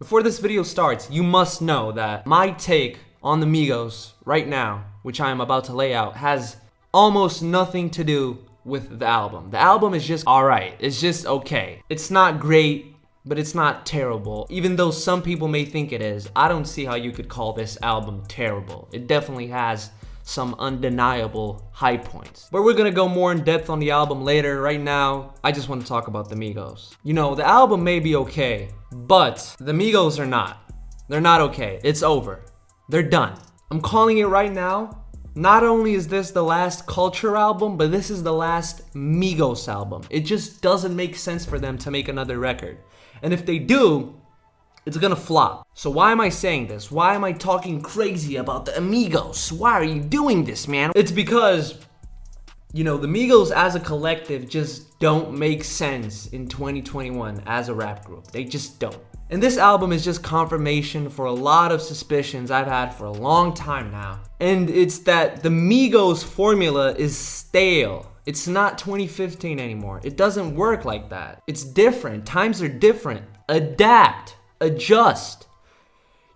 Before this video starts, you must know that my take on the Migos right now, which I am about to lay out, has almost nothing to do with the album. The album is just alright. It's just okay. It's not great, but it's not terrible. Even though some people may think it is, I don't see how you could call this album terrible. It definitely has some undeniable high points. But we're gonna go more in depth on the album later. Right now, I just want to talk about the Migos. You know, the album may be okay, but the Migos are not. They're not okay. It's over. They're done. I'm calling it right now. Not only is this the last Culture album, but this is the last Migos album. It just doesn't make sense for them to make another record. And if they do, it's gonna flop. So why am I saying this? Why am I talking crazy about the Migos? Why are you doing this, man? It's because, you know, the Migos as a collective just don't make sense in 2021 as a rap group. They just don't. And this album is just confirmation for a lot of suspicions I've had for a long time now. And it's that the Migos formula is stale. It's not 2015 anymore. It doesn't work like that. It's different. Times are different. Adapt. Adjust.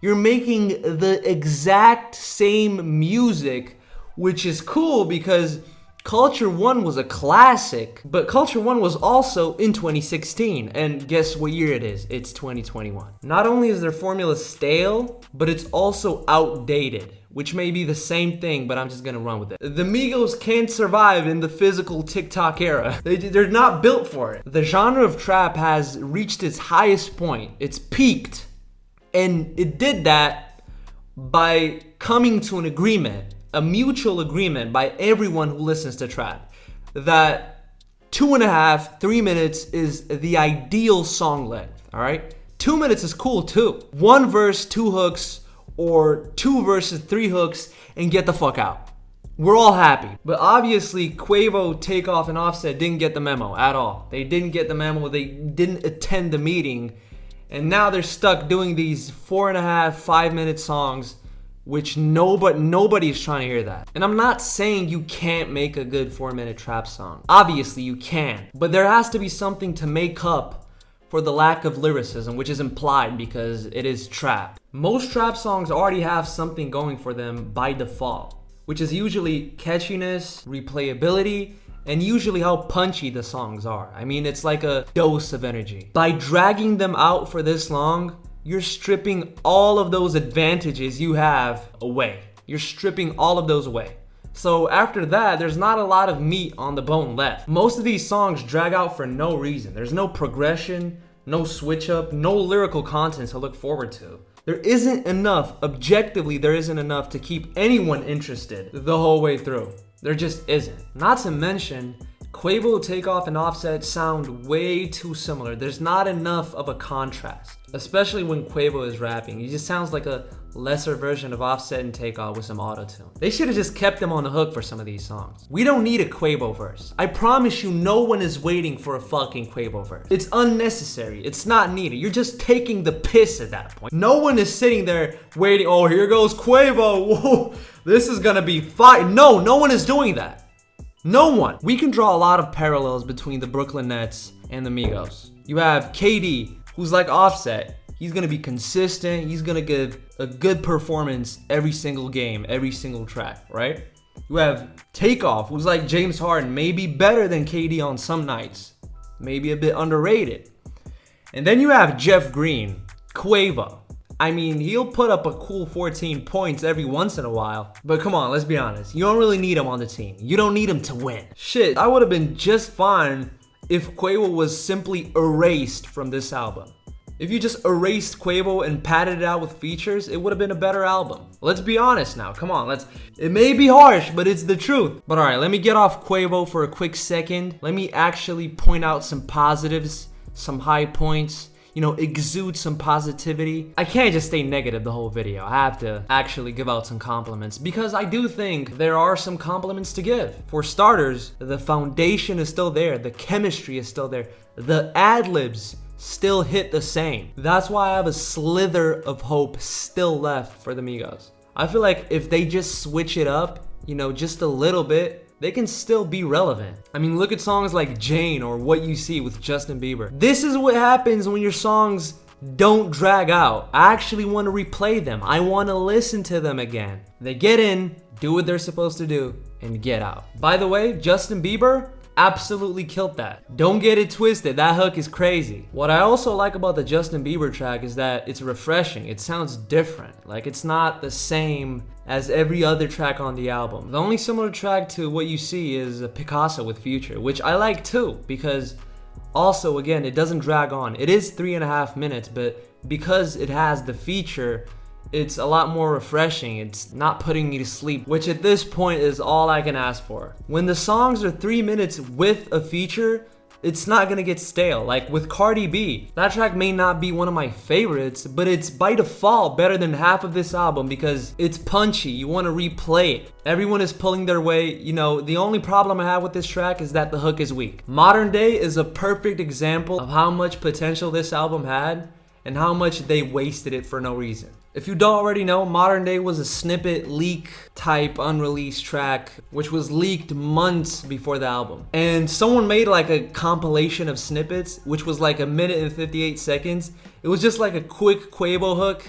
You're making the exact same music, which is cool because Culture 1 was a classic, but Culture 1 was also in 2016, and guess what year it is? It's 2021. Not only is their formula stale, but it's also outdated, which may be the same thing, but I'm just gonna run with it. The Migos can't survive in the physical TikTok era. They're not built for it. The genre of trap has reached its highest point. It's peaked. And it did that by coming to an agreement, a mutual agreement by everyone who listens to trap, that 2.5, 3 minutes is the ideal song length, all right? 2 minutes is cool too. 1 verse, 2 hooks, or 2 verses, 3 hooks, and get the fuck out. We're all happy. But obviously, Quavo, Takeoff, and Offset didn't get the memo at all. They didn't get the memo. They didn't attend the meeting. And now they're stuck doing these 4.5, 5-minute songs, which nobody's trying to hear that. And I'm not saying you can't make a good 4-minute trap song. Obviously, you can. But there has to be something to make up for the lack of lyricism, which is implied because it is trap. Most trap songs already have something going for them by default, which is usually catchiness, replayability, and usually how punchy the songs are. I mean, it's like a dose of energy. By dragging them out for this long, you're stripping all of those advantages you have away. You're stripping all of those away. So after that, there's not a lot of meat on the bone left. Most of these songs drag out for no reason. There's no progression, no switch up, no lyrical content to look forward to. There isn't enough, objectively, there isn't enough to keep anyone interested the whole way through. There just isn't. Not to mention, Quavo, Takeoff, and Offset sound way too similar. There's not enough of a contrast, especially when Quavo is rapping. He just sounds like a lesser version of Offset and Takeoff with some auto-tune. They should have just kept them on the hook for some of these songs. We don't need a Quavo verse. I promise you, no one is waiting for a fucking Quavo verse. It's unnecessary. It's not needed. You're just taking the piss at that point. No one is sitting there waiting, oh, here goes Quavo. Whoa, this is gonna be fire. No one is doing that. No one. We can draw a lot of parallels between the Brooklyn Nets and the Migos. You have KD, who's like Offset. He's gonna be consistent. He's gonna give a good performance every single game, every single track, right? You have Takeoff, who's like James Harden, maybe better than KD on some nights, maybe a bit underrated. And then you have Jeff Green, Quavo. I mean, he'll put up a cool 14 points every once in a while. But come on, let's be honest. You don't really need him on the team. You don't need him to win. Shit, I would have been just fine if Quavo was simply erased from this album. If you just erased Quavo and padded it out with features, it would have been a better album. Let's be honest now. Come on, it may be harsh, but it's the truth. But alright, let me get off Quavo for a quick second. Let me actually point out some positives, some high points. You know, exude some positivity. I can't just stay negative the whole video. I have to actually give out some compliments because I do think there are some compliments to give. For starters, the foundation is still there. The chemistry is still there. The ad-libs still hit the same. That's why I have a slither of hope still left for the Migos. I feel like if they just switch it up, you know, just a little bit, they can still be relevant. I mean, look at songs like Jane or What You See with Justin Bieber. This is what happens when your songs don't drag out. I actually want to replay them. I want to listen to them again. They get in, do what they're supposed to do, and get out. By the way, Justin Bieber absolutely killed that. Don't get it twisted, that hook is crazy. What I also like about the Justin Bieber track is that it's refreshing. It sounds different. Like, it's not the same as every other track on the album. The only similar track to what you see is Picasso with Future, which I like too, because also, again, it doesn't drag on. It is 3.5 minutes, but because it has the feature, it's a lot more refreshing. It's not putting me to sleep, which at this point is all I can ask for. When the songs are 3 minutes with a feature, it's not gonna get stale. Like with Cardi B, that track may not be one of my favorites, but it's by default better than half of this album because it's punchy. You wanna replay it. Everyone is pulling their weight. You know, the only problem I have with this track is that the hook is weak. Modern Day is a perfect example of how much potential this album had and how much they wasted it for no reason. If you don't already know, Modern Day was a snippet leak type unreleased track, which was leaked months before the album. And someone made like a compilation of snippets, which was like 1 minute and 58 seconds. It was just like a quick Quavo hook,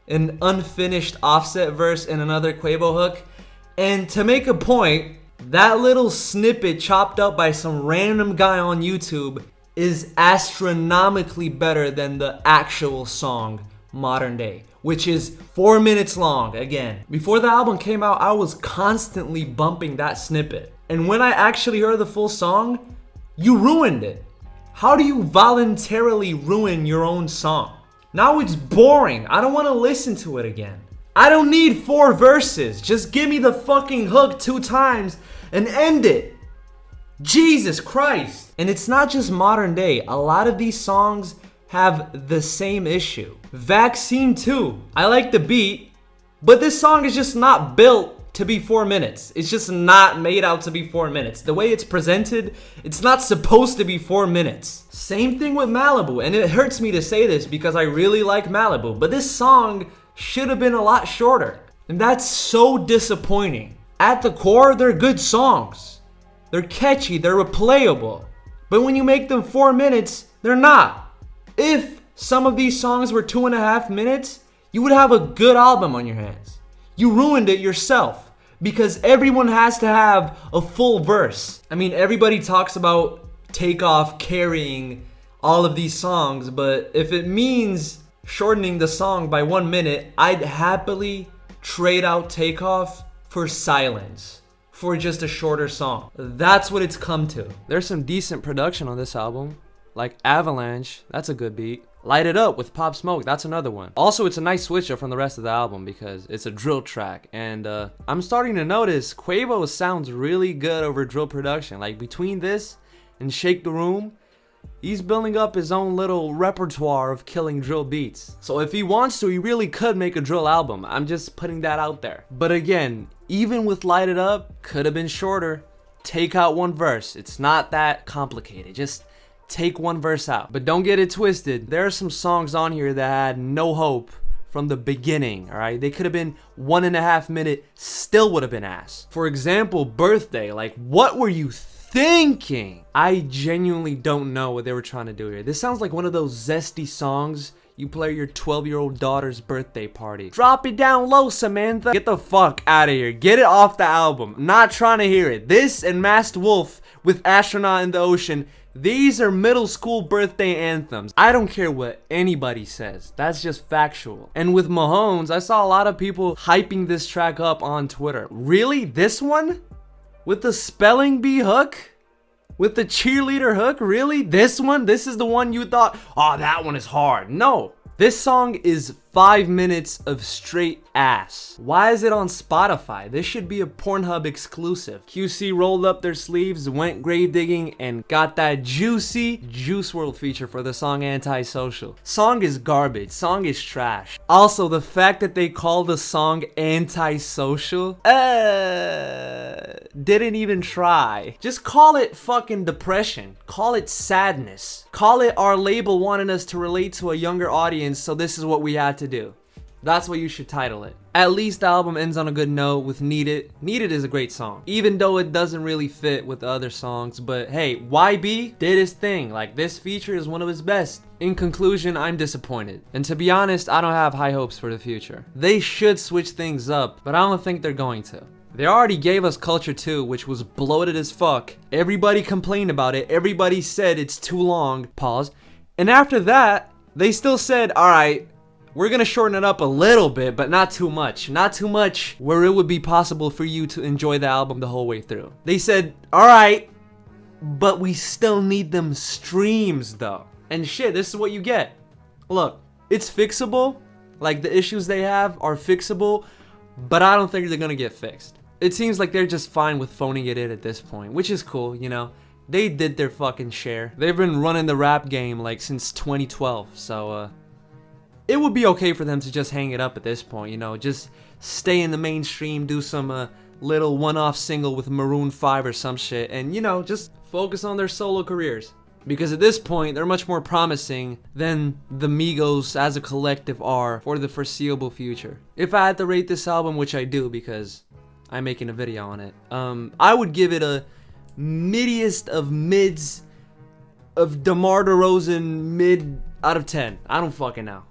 an unfinished Offset verse, and another Quavo hook. And to make a point, that little snippet chopped up by some random guy on YouTube is astronomically better than the actual song Modern Day, which is 4 minutes long. Again, before the album came out, I was constantly bumping that snippet. And when I actually heard the full song, you ruined it. How do you voluntarily ruin your own song? Now it's boring. I don't want to listen to it again. I don't need 4 verses. Just give me the fucking hook 2 times and end it. Jesus Christ. And it's not just Modern Day. A lot of these songs have the same issue. Vaccine 2. I like the beat, but this song is just not built to be 4 minutes. It's just not made out to be 4 minutes. The way it's presented, it's not supposed to be 4 minutes. Same thing with Malibu, and it hurts me to say this because I really like Malibu, but this song should have been a lot shorter. And that's so disappointing. At the core, they're good songs. They're catchy, they're replayable. But when you make them 4 minutes, they're not. If some of these songs were 2.5 minutes, you would have a good album on your hands. You ruined it yourself because everyone has to have a full verse. I mean, everybody talks about Takeoff carrying all of these songs, but if it means shortening the song by 1 minute, I'd happily trade out Takeoff for Silence, for just a shorter song. That's what it's come to. There's some decent production on this album, like Avalanche, that's a good beat. Light It Up with Pop Smoke, that's another one. Also, it's a nice switch up from the rest of the album because it's a drill track. And I'm starting to notice Quavo sounds really good over drill production. Like between this and Shake the Room, he's building up his own little repertoire of killing drill beats. So if he wants to, he really could make a drill album. I'm just putting that out there. But again, even with Light It Up, could have been shorter. Take out 1 verse. It's not that complicated. Just take 1 verse out. But don't get it twisted. There are some songs on here that had no hope from the beginning, all right? They could have been 1.5 minute, still would have been ass. For example, Birthday. Like, what were you thinking? I genuinely don't know what they were trying to do here. This sounds like one of those zesty songs you play at your 12-year-old daughter's birthday party. Drop it down low, Samantha. Get the fuck out of here. Get it off the album. I'm not trying to hear it. This and Masked Wolf with Astronaut in the Ocean, these are middle school birthday anthems. I don't care what anybody says. That's just factual. And with Mahomes, I saw a lot of people hyping this track up on Twitter. Really? This one? With the spelling bee hook? With the cheerleader hook? Really? This one? This is the one you thought, oh, that one is hard. No. This song is 5 minutes of straight ass. Why is it on Spotify? This should be a Pornhub exclusive. QC rolled up their sleeves, went grave digging, and got that juicy Juice WRLD feature for the song Antisocial. Song is garbage. Song is trash. Also, the fact that they call the song Antisocial, didn't even try. Just call it fucking depression. Call it sadness. Call it our label wanting us to relate to a younger audience, so this is what we had to do. That's what you should title it. At least the album ends on a good note with Need It. Need It is a great song, even though it doesn't really fit with the other songs. But hey, YB did his thing. Like, this feature is one of his best. In conclusion, I'm disappointed. And to be honest, I don't have high hopes for the future. They should switch things up, but I don't think they're going to. They already gave us Culture 2, which was bloated as fuck. Everybody complained about it. Everybody said it's too long. Pause. And after that, they still said, alright, we're gonna shorten it up a little bit, but not too much. Not too much where it would be possible for you to enjoy the album the whole way through. They said, alright, but we still need them streams though. And shit, this is what you get. Look, it's fixable. Like, the issues they have are fixable, but I don't think they're gonna get fixed. It seems like they're just fine with phoning it in at this point, which is cool, you know. They did their fucking share. They've been running the rap game like since 2012, so it would be okay for them to just hang it up at this point, you know, just stay in the mainstream, do some little one-off single with Maroon 5 or some shit, and, you know, just focus on their solo careers. Because at this point, they're much more promising than the Migos as a collective are for the foreseeable future. If I had to rate this album, which I do because I'm making a video on it, I would give it a middiest of mids of DeMar DeRozan mid out of 10. I don't fucking know.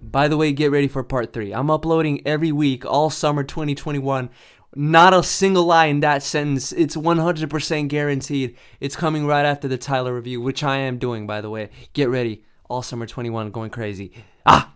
By the way, get ready for part 3. I'm uploading every week all summer 2021. Not a single lie in that sentence. It's 100% guaranteed. It's coming right after the Tyler review, which I am doing, by the way. Get ready. All summer 21 going crazy. Ah!